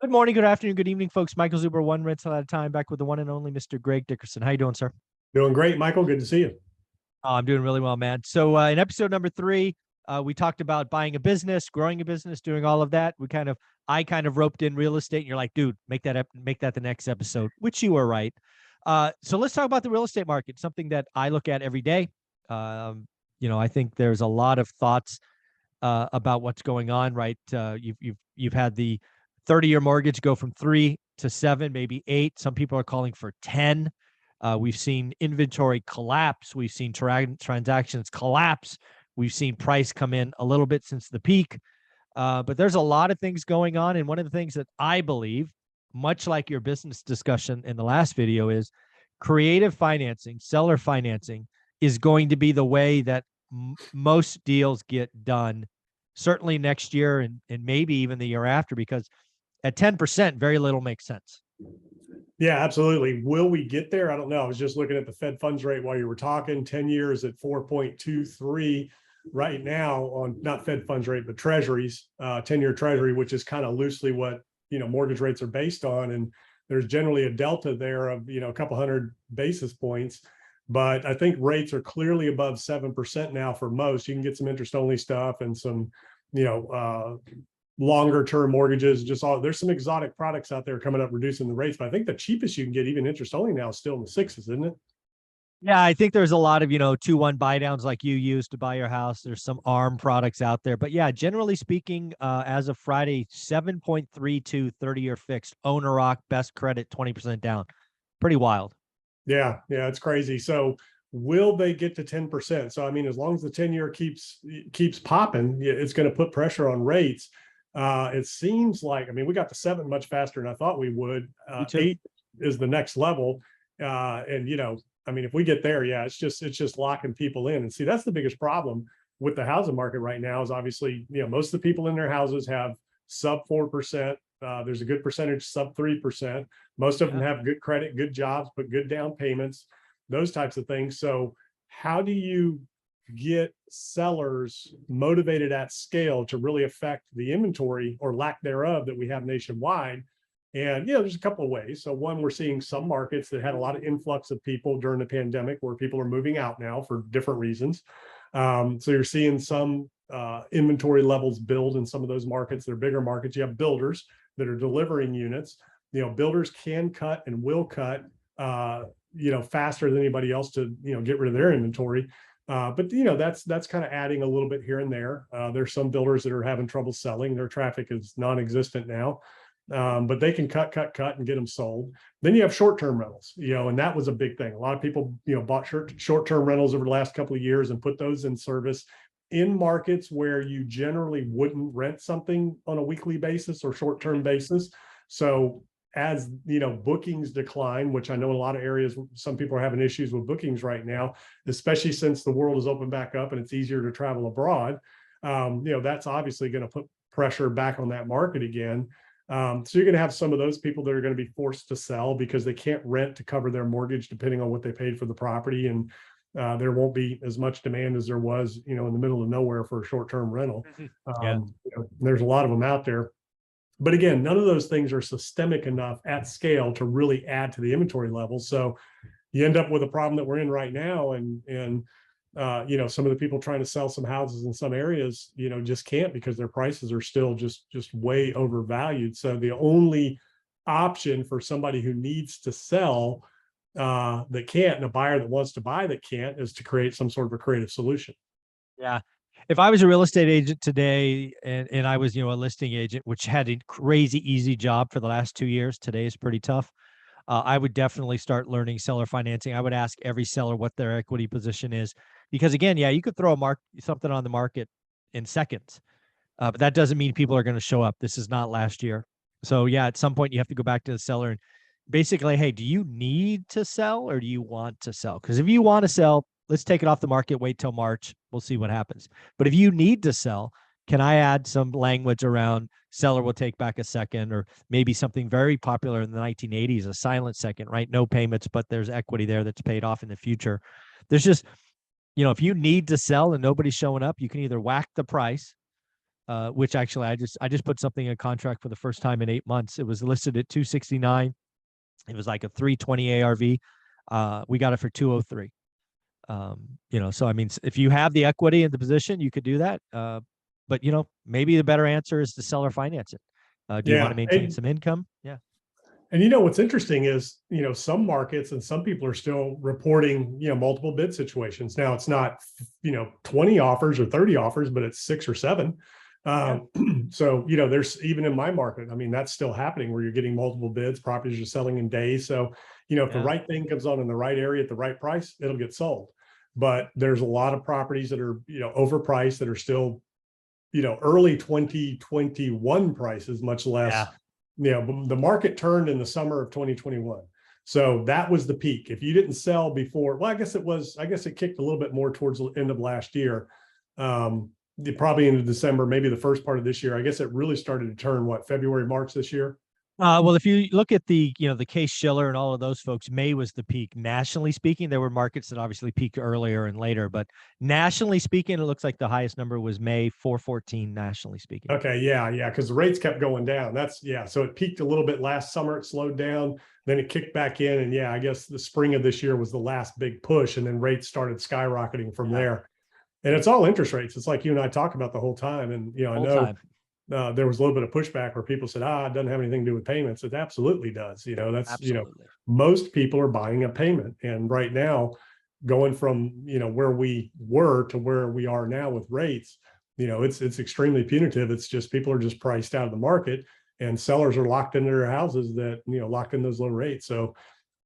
Good morning, good afternoon, good evening, folks. Michael Zuber, one rental at a time, back with the one and only Mr. Greg Dickerson. How you doing, sir? Doing great, Michael. Good to see you. Oh, I'm doing really well, man. So in episode number 3, we talked about buying a business, growing a business, doing all of that. I kind of roped in real estate, and you're like, dude, make that the next episode, which you were right. So let's talk about the real estate market, something that I look at every day. I think there's a lot of thoughts about what's going on, right? You've had the 30-year mortgage go from 3 to 7, maybe 8. Some people are calling for 10. We've seen inventory collapse. We've seen transactions collapse. We've seen price come in a little bit since the peak. But there's a lot of things going on. And one of the things that I believe, much like your business discussion in the last video, is creative financing, seller financing is going to be the way that most deals get done, certainly next year and maybe even the year after, because at 10%, very little makes sense. Yeah, absolutely. Will we get there? I don't know. I was just looking at the Fed funds rate while you were talking. 10 years at 4.23 right now on not Fed funds rate, but treasuries, 10-year treasury, which is kind of loosely what, mortgage rates are based on. And there's generally a delta there of, a couple hundred basis points. But I think rates are clearly above 7% now for most. You can get some interest only stuff and some, longer term mortgages, there's some exotic products out there coming up reducing the rates, but I think the cheapest you can get even interest only now is still in the 6s, isn't it? Yeah, I think there's a lot of 2-1 buy downs like you use to buy your house. There's some ARM products out there, but yeah, generally speaking, as of Friday, 7.32 30-year fixed, owner rock, best credit, 20% down. Pretty wild. Yeah, it's crazy. So will they get to 10%? So I mean, as long as the 10-year keeps popping, it's going to put pressure on rates. It seems like, I mean, we got to 7 much faster than I thought we would. 8 is the next level. I mean, if we get there, yeah, it's just locking people in. And see, that's the biggest problem with the housing market right now is obviously, most of the people in their houses have sub 4%. There's a good percentage sub 3%. Most of them have good credit, good jobs, but good down payments, those types of things. So how do you get sellers motivated at scale to really affect the inventory or lack thereof that we have nationwide? And there's a couple of ways. So one, we're seeing some markets that had a lot of influx of people during the pandemic where people are moving out now for different reasons. So you're seeing some inventory levels build in some of those markets. They're bigger markets. You have builders that are delivering units. Builders can cut and will cut faster than anybody else to get rid of their inventory. But that's kind of adding a little bit here and there. There's some builders that are having trouble selling. Their traffic is non-existent now, but they can cut and get them sold. Then you have short-term rentals, and that was a big thing. A lot of people bought short-term rentals over the last couple of years and put those in service in markets where you generally wouldn't rent something on a weekly basis or short-term basis. So as bookings decline, which I know in a lot of areas, some people are having issues with bookings right now, especially since the world is opened back up and it's easier to travel abroad. That's obviously going to put pressure back on that market again. So you're going to have some of those people that are going to be forced to sell because they can't rent to cover their mortgage, depending on what they paid for the property. And there won't be as much demand as there was, in the middle of nowhere for a short-term rental. There's a lot of them out there. But again, none of those things are systemic enough at scale to really add to the inventory levels. So you end up with a problem that we're in right now. And some of the people trying to sell some houses in some areas, just can't because their prices are still just way overvalued. So the only option for somebody who needs to sell that can't, and a buyer that wants to buy that can't, is to create some sort of a creative solution. Yeah. If I was a real estate agent today and I was, a listing agent, which had a crazy easy job for the last 2 years, today is pretty tough. I would definitely start learning seller financing. I would ask every seller what their equity position is, because again, you could throw something on the market in seconds, but that doesn't mean people are going to show up. This is not last year. So at some point you have to go back to the seller and basically, hey, do you need to sell or do you want to sell? Because if you want to sell, let's take it off the market, wait till March. We'll see what happens. But if you need to sell, can I add some language around seller will take back a second, or maybe something very popular in the 1980s, a silent second, right? No payments, but there's equity there that's paid off in the future. There's just, if you need to sell and nobody's showing up, you can either whack the price which actually I just put something in contract for the first time in 8 months. It was listed at 269. It was like a 320 ARV. We got it for 203. So I mean, if you have the equity in the position, you could do that. But maybe the better answer is to sell or finance it. Do you want to maintain some income? Yeah. And what's interesting is, some markets and some people are still reporting, multiple bid situations. Now it's not, 20 offers or 30 offers, but it's 6 or 7. So, there's even in my market, I mean, that's still happening where you're getting multiple bids, properties are selling in days. So, if the right thing comes on in the right area at the right price, it'll get sold. But there's a lot of properties that are, overpriced that are still, early 2021 prices, much less, the market turned in the summer of 2021. So that was the peak. If you didn't sell before, well, I guess it kicked a little bit more towards the end of last year. Probably into December, maybe the first part of this year. I guess it really started to turn February, March this year. Well, if you look at the Case Shiller and all of those folks, May was the peak. Nationally speaking, there were markets that obviously peaked earlier and later, but nationally speaking, it looks like the highest number was May 414 nationally speaking. Okay. Yeah. Because the rates kept going down. So it peaked a little bit last summer. It slowed down, then it kicked back in. And I guess the spring of this year was the last big push. And then rates started skyrocketing from there. And it's all interest rates. It's like you and I talk about the whole time. And, I know there was a little bit of pushback where people said, it doesn't have anything to do with payments. It absolutely does. That's, absolutely. Most people are buying a payment. And right now, going from, where we were to where we are now with rates, it's extremely punitive. It's just people are just priced out of the market and sellers are locked into their houses that, locked in those low rates. So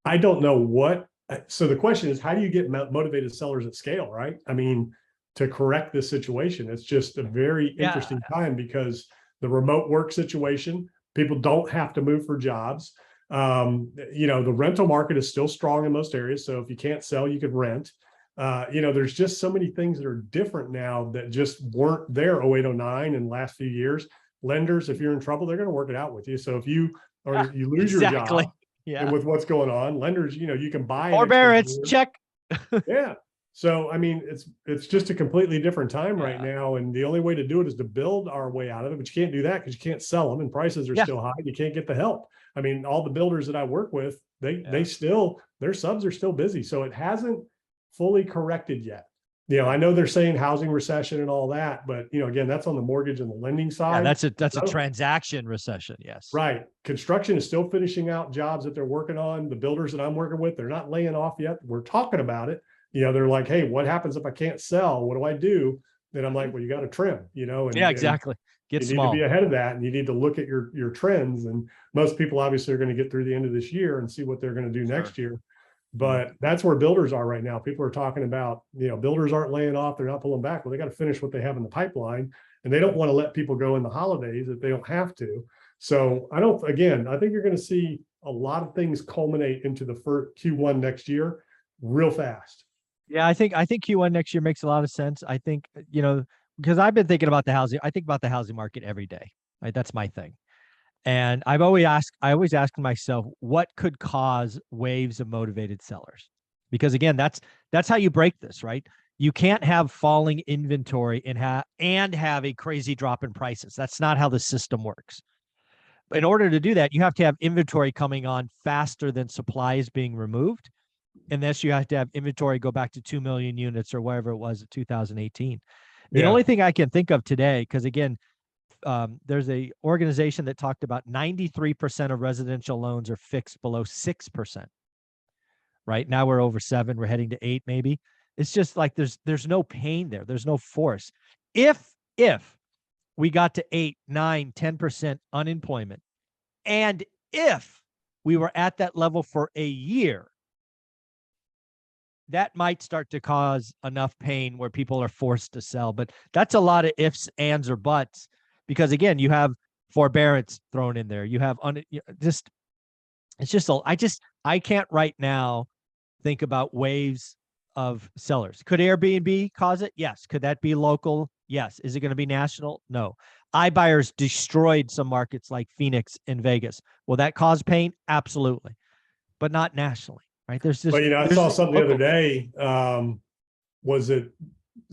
I don't know so the question is, how do you get motivated sellers at scale, right? I mean, to correct this situation. It's just a very interesting time because the remote work situation, people don't have to move for jobs. The rental market is still strong in most areas. So if you can't sell, you could rent. There's just so many things that are different now that just weren't there 0809 and last few years. Lenders, if you're in trouble, they're going to work it out with you. So if you lose your job and with what's going on, lenders, you can buy forbearance check. So, I mean, it's just a completely different time right now. And the only way to do it is to build our way out of it, but you can't do that because you can't sell them and prices are still high. You can't get the help. I mean, all the builders that I work with, they still, their subs are still busy. So it hasn't fully corrected yet. I know they're saying housing recession and all that, but again, that's on the mortgage and the lending side. That's a transaction recession. Yes. Right. Construction is still finishing out jobs that they're working on. The builders that I'm working with, they're not laying off yet. We're talking about it. They're like, hey, what happens if I can't sell? What do I do? Then I'm like, well, you got to trim, and exactly. Get you small. need to be ahead of that. And you need to look at your trends. And most people obviously are going to get through the end of this year and see what they're going to do next year. But that's where builders are right now. People are talking about, builders aren't laying off. They're not pulling back. Well, they got to finish what they have in the pipeline and they don't want to let people go in the holidays if they don't have to. So I think you're going to see a lot of things culminate into the first Q1 next year real fast. Yeah, I think Q1 next year makes a lot of sense. I think, because I've been thinking about the housing. I think about the housing market every day. Right? That's my thing. And I always ask myself, what could cause waves of motivated sellers? Because again, that's how you break this, right? You can't have falling inventory and have a crazy drop in prices. That's not how the system works. In order to do that, you have to have inventory coming on faster than supply is being removed. And thus you have to have inventory go back to 2 million units or whatever it was in 2018. The only thing I can think of today, because again, there's a organization that talked about 93% of residential loans are fixed below 6%. Right now we're over 7. We're heading to 8, maybe. It's just like there's no pain there. There's no force. If we got to 8, 9, 10% unemployment, and if we were at that level for a year, that might start to cause enough pain where people are forced to sell. But that's a lot of ifs, ands, or buts, because again, you have forbearance thrown in there. You have I can't right now think about waves of sellers. Could Airbnb cause it? Yes. Could that be local? Yes. Is it going to be national? No. iBuyers destroyed some markets like Phoenix and Vegas. Will that cause pain? Absolutely. But not nationally. Right. There's just, I saw something the other day. Was it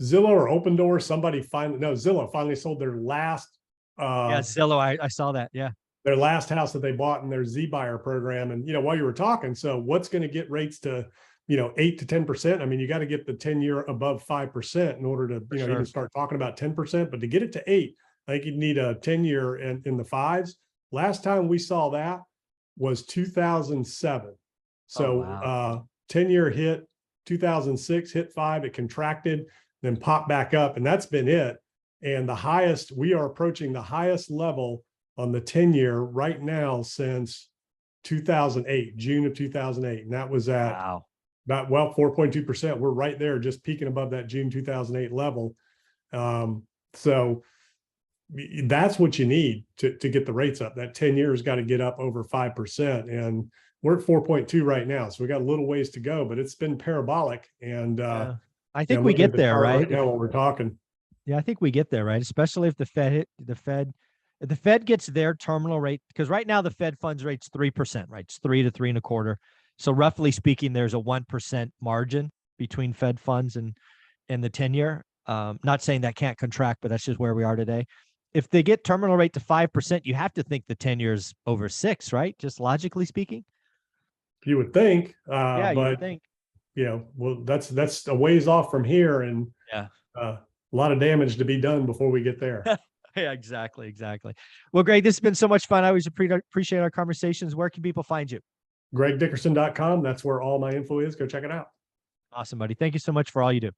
Zillow or Open Door, Zillow finally sold Yeah, Zillow. I saw that. Yeah. their last house that they bought in their Z buyer program. And, while you were talking, so what's going to get rates to, 8 to 10%? I mean, you got to get the 10-year above 5% in order to, Sure. even start talking about 10%, but to get it to 8, I think you'd need a 10-year in the fives. Last time we saw that was 2007. So, wow. 10-year hit, 2006 hit 5, it contracted, then popped back up, and that's been it. And we are approaching the highest level on the 10-year right now since 2008, June of 2008. And that was at Wow. about 4.2%. We're right there, just peaking above that June 2008 level. So that's what you need to get the rates up. That 10 years got to get up over 5%. And we're at 4.2 right now. So we got a little ways to go, but it's been parabolic. And I think we get there, right? Right now, when we're talking. Yeah, I think we get there, right? Especially if the Fed gets their terminal rate, because right now the Fed funds rate's 3%, right? It's 3 to 3.25. So roughly speaking, there's a 1% margin between Fed funds and the 10-year. Not saying that can't contract, but that's just where we are today. If they get terminal rate to 5%, you have to think the 10 years over 6, right? Just logically speaking. You would think, Yeah, you but would think. well, that's a ways off from here, and Yeah. a lot of damage to be done before we get there. Yeah, exactly. Well, Greg, this has been so much fun. I always appreciate our conversations. Where can people find you? GregDickerson.com. That's where all my info is. Go check it out. Awesome, buddy. Thank you so much for all you do.